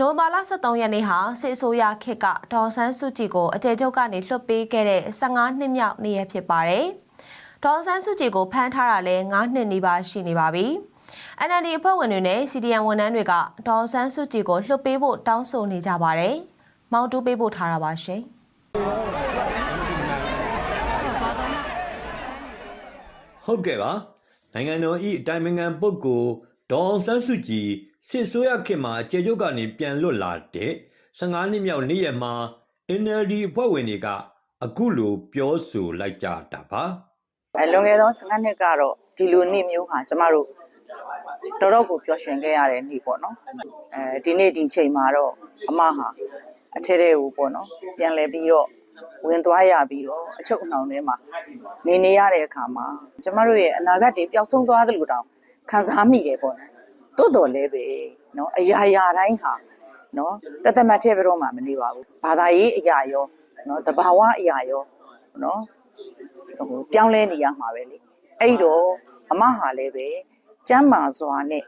နိုဘာလ23ရက်နေ့ဟာစစ်အစိုးရခေတ်ကဒေါ်ဆန်းစုကြည်ကိုအကျယ်ချုပ်ကနေလွှတ်ပေးခဲ့တဲ့15နှစ်မြောက်နေ့ရက်ဖြစ်ပါတယ်။ဒေါ်ဆန်းစုကြည်ကိုဖမ်းထားတာလည်း9နှစ်နီးပါးရှိနေပါပြီ။ NLD အဖွဲ့ဝင်တွေနဲ့ CDM ဝန်ထမ်းတွေကဒေါ်ဆန်းစုကြည်ကိုလွှတ်ပေးဖို့တောင်းဆိုနေကြပါတယ်။မောင်တူးပေးဖို့ထားတာပါရှင်။ဟုတ်ကဲ့ပါနိုင်ငံတော်၏အတိုင်ပင်ခံပုဂ္ဂိုလ်ဒေါ်ဆန်းစုကြည်စစ်ဆိုးရခေတ်မှာကျေကျုပ်ကနေပြန်လွတ်လာတဲ့15နှစ်မြောက်နေ့ရက်မှာ NLD အဖွဲ့ဝင်တွေကအခုလိုပြောဆိုလိုက်ကြတာပါလွန်ခဲ့သော15နှစ်ကတော့ဒီလိုနေ့မျိုးဟာကျမတို့တော်တော်ကိုပျော်ရွှင်ခဲ့ရတဲ့နေ့ပေါ့နော်ဒီနေ့ဒီချိန်မှာတော့အမဟာအထဲထဲကိုပေါ့နော်ပြန်လဲပြီးတော့ဝင်သွားရပြီးတော့အချုပ်အနှောင်ထဲမှာနေရတဲ့အခါမှာကျမတို့ရဲ့အနာဂတ်တွေပျောက်ဆုံးသွားသလိုတောင်ခံစားမိတယ်ပေါ့နော်တိုးတော်လည်းပဲနော်အရာတိုင်းဟာနော်တသက်မှတ်ထဲဘယ်တော့မှမနေပါဘူးဘာသာရေးအရာရောနော်တဘာဝအရာရောနော်ပြောင်းလဲနေရမှာပဲလေအဲ့တော့အမဟာလည်းပဲကျမ်းမာစွာနဲ့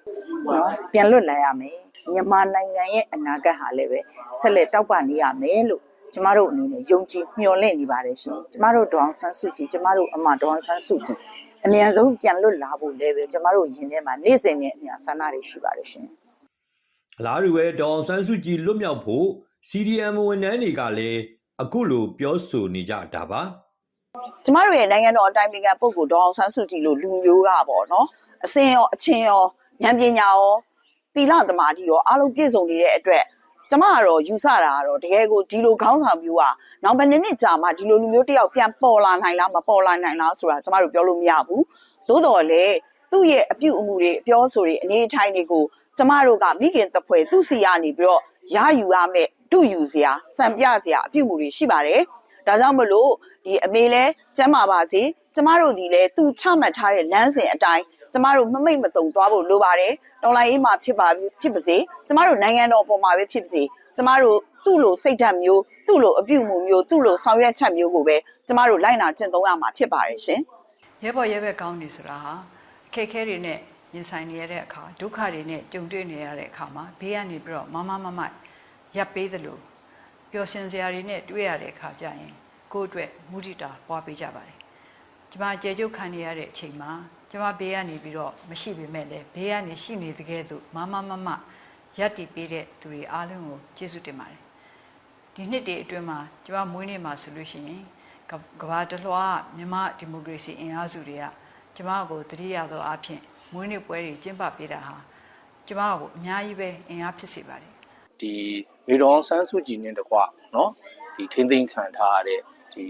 နော်ပြန်လွတ်လာရမယ်မြန်မာနိုင်ငံရဲ့အနာဂတ်ဟာလည်းပဲဆက်လက်တောက်ပနေရမယ်လို့ကျမတို့အနေနဲ့ယုံကြည်မျှော်လင့်နေပါတယ်ရှင်ကျမတို့ဒေါအောင်ဆန်းစုကြည်ကျမတို့အမဒေါအောင်ဆန်းစုကြည်အမြန်ဆုံးပြန်လွတ်လာဖို့လည်းပဲကျမတို့ယင်ထဲမှာနေ့စဉ်နဲ့အမျှဆန္ဒတွေရှိပါတယ်ရှင်အလားတူပဲဒေါအောင်ဆန်းစုကြည်လွတ်မြောက်ဖို့ CDM ဝန်ထမ်းတွေကလည်းအခုလိုပြောဆိုနေကြတာပါကျမတို့ရဲ့နိုင်ငံတော်အတိုင်ပင်ခံပုဂ္ဂိုလ်ဒေါအောင်ဆန်းစုကြည်လို့လူမျိုးကပေါ့နော်အစဉ်ရောအချင်းရောဉာဏ်ပညာရောသီလသမာဓိရောအားလုံးပြည့်စုံနေတဲ့အတွက်ကျမကတော့ယူဆတာကတော့တကယ်ကိုဒီလိုခေါင်းဆောင်မျိုးကနောက်ဘယ်နှစ်ကြာမှဒီလိုလူမျိုးတယောက်ပြန်ပေါ်လာနိုင်လားမပေါ်လာနိုင်လားဆိုတာကျမတို့ပြောလို့မရဘူးသို့တော်လည်းသူ့ရဲ့အပြုအမူတွေအပြောဆိုတွေအနေအထိုင်တွေကိုကျမတို့ကမိခင်တပွဲသူ့စီကနေပြီးတော့ရယူရမယ်တူယူစရာစံပြစရာအပြုအမူတွေရှိပါတယ်ဒါကြောင့်မလို့ဒီအမေလဲကျမ်းမာပါစေကျမတို့ဒီလဲသူချမှတ်ထားတဲ့လမ်းစဉ်အတိုင်းကျမတို့မမိတ်မတုံသွားဖို့လိုပါတယ်တော်လိုင်းအေးမှာဖြစ်ပါစေကျမတို့နိုင်ငံတော်ပေါ်မှာပဲဖြစ်ပါစေကျမတို့သူ့လိုစိတ်ဓာတ်မျိုးသူ့လိုအပြုအမူမျိုးသူ့လိုဆောင်ရွက်ချက်မျိုးကိုပဲကျမတို့လိုက်နာကျင့်သုံးရမှာဖြစ်ပါတယ်ရှင်ရဲဘော်ရဲဘက်ကောင်းနေဆိုတာဟာအခက်အခဲတွေနဲ့ရင်ဆိုင်နေရတဲ့အခါဒုက္ခတွေနဲ့ကြုံတွေ့နေရတဲ့အခါမှာဘေးကနေပြီးတော့မမရပ်ပေးသလိုပျော်ရွှင်စရာတွေနဲ့တွေ့ရတဲ့အခါကျရင်ကိုယ့်အတွက်မုဒိတာပွားပေးကြပါတယ်။ကျွန်မကျေကျုပ်ခံနေရတဲ့အချိန်မှာကျွန်မဘေးကနေပြီးတော့မရှိပေမဲ့လည်းဘေးကနေရှိနေတကယ်ဆိုမရပ်တည်ပေးတဲ့သူတွေအားလုံးကိုကျေးဇူးတင်ပါတယ်။ဒီနှစ်တည်းအတွင်းမှာကျွန်မမွေးနေ့မှာဆိုလို့ရှိရင်ကဘာတလွှားမြန်မာဒီမိုကရေစီအင်အားစုတွေကကျွန်မကိုတတိယသောအဖြစ်မွေးနေ့ပွဲတွေကျင်းပပေးတာဟာကျွန်မကိုအများကြီးပဲအင်အားဖြစ်စေပါတယ်။ဒီမေဒေါန်ဆန်းစုကြည်နဲ့တကွနော်ဒီထင်းသိမ်းခံထားရတဲ့ဒီ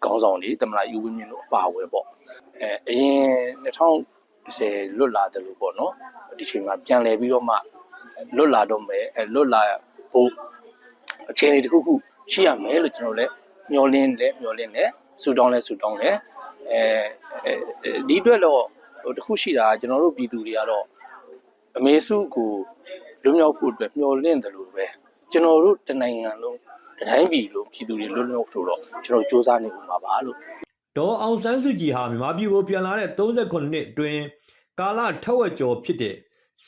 ကောင်းဆောင်တွေတမလာယူဝင်းမြင့်တို့အပါအဝင်ပေါ့အရင်2010လွတ်လာတယ်လို့ပေါ့နော်ဒီချိန်မှာပြန်လည်ပြီးတော့မှလွတ်လာတော့မယ်လွတ်လာဖို့အခြေအနေတစ်ခုခုရှိရမယ်လို့ကျွန်တော်လည်းမျှော်လင့်တယ်ဆူတောင်းလဲဒီအတွက်တော့တစ်ခုရှိတာကျွန်တော်တို့ပြည်သူတွေကတော့အမေစုကိုလွတ်မြောက်ဖို့အတွက်မျှော်လင့်တယ်လို့ပဲကျွန်တော်တို့တနိုင်ငံလုံးတိုင်းပြည်လို့ပြည်သူတွေလွတ်မြောက်ဖို့တော့ကျွန်တော်စူးစမ်းနေမှာပါလို့ဒေါ်အောင်ဆန်းစုကြည်ဟာမြန်မာပြည်ကိုပြန်လာတဲ့38နှစ်အတွင်းကာလထက်ဝက်ကျော်ဖြစ်တဲ့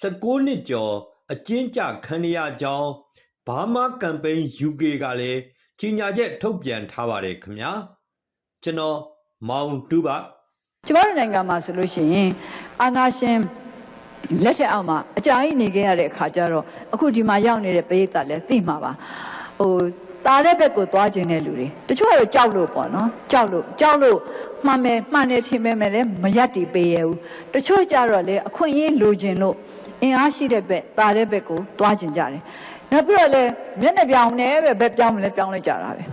19နှစ်ကျော်အကျဉ်းချခံရကြောင်းဘာမာကမ်ပိန်း UK ကလည်းကြီးညာချက်ထုတ်ပြန်ထားပါတယ်ခင်ဗျာကျွန်တော်မောင်တူပါကျမတို့နိုင်ငံမှာဆိုလို့ရှိရင်အာဏာရှင်လက်ထက်အောက်မှာအကြာကြီးနေခဲ့ရတဲ့အခါကျတော့အခုဒီမှာရောက်နေတဲ့ပရိသတ်လည်းသိမှာပါတားတဲ့ဘက်ကိုသွားခြင်းတဲ့လူတွေတချို့ကတော့ကြောက်လို့ပေါ့နော်ကြောက်လို့မှန်တယ်ထင်ပေမဲ့လည်းမရက်တည်ပေးရဘူးတချို့ကြတော့လေအခွင့်အရေးလိုချင်လို့အင်အားရှိတဲ့ဘက်တားတဲ့ဘက်ကိုသွားခြင်းကြတယ်နောက်ပြီးတော့လည်းမျက်နှာပြောင်းနေပဲဘက်ပြောင်းမလဲပြောင်းလိုက်ကြတာပဲ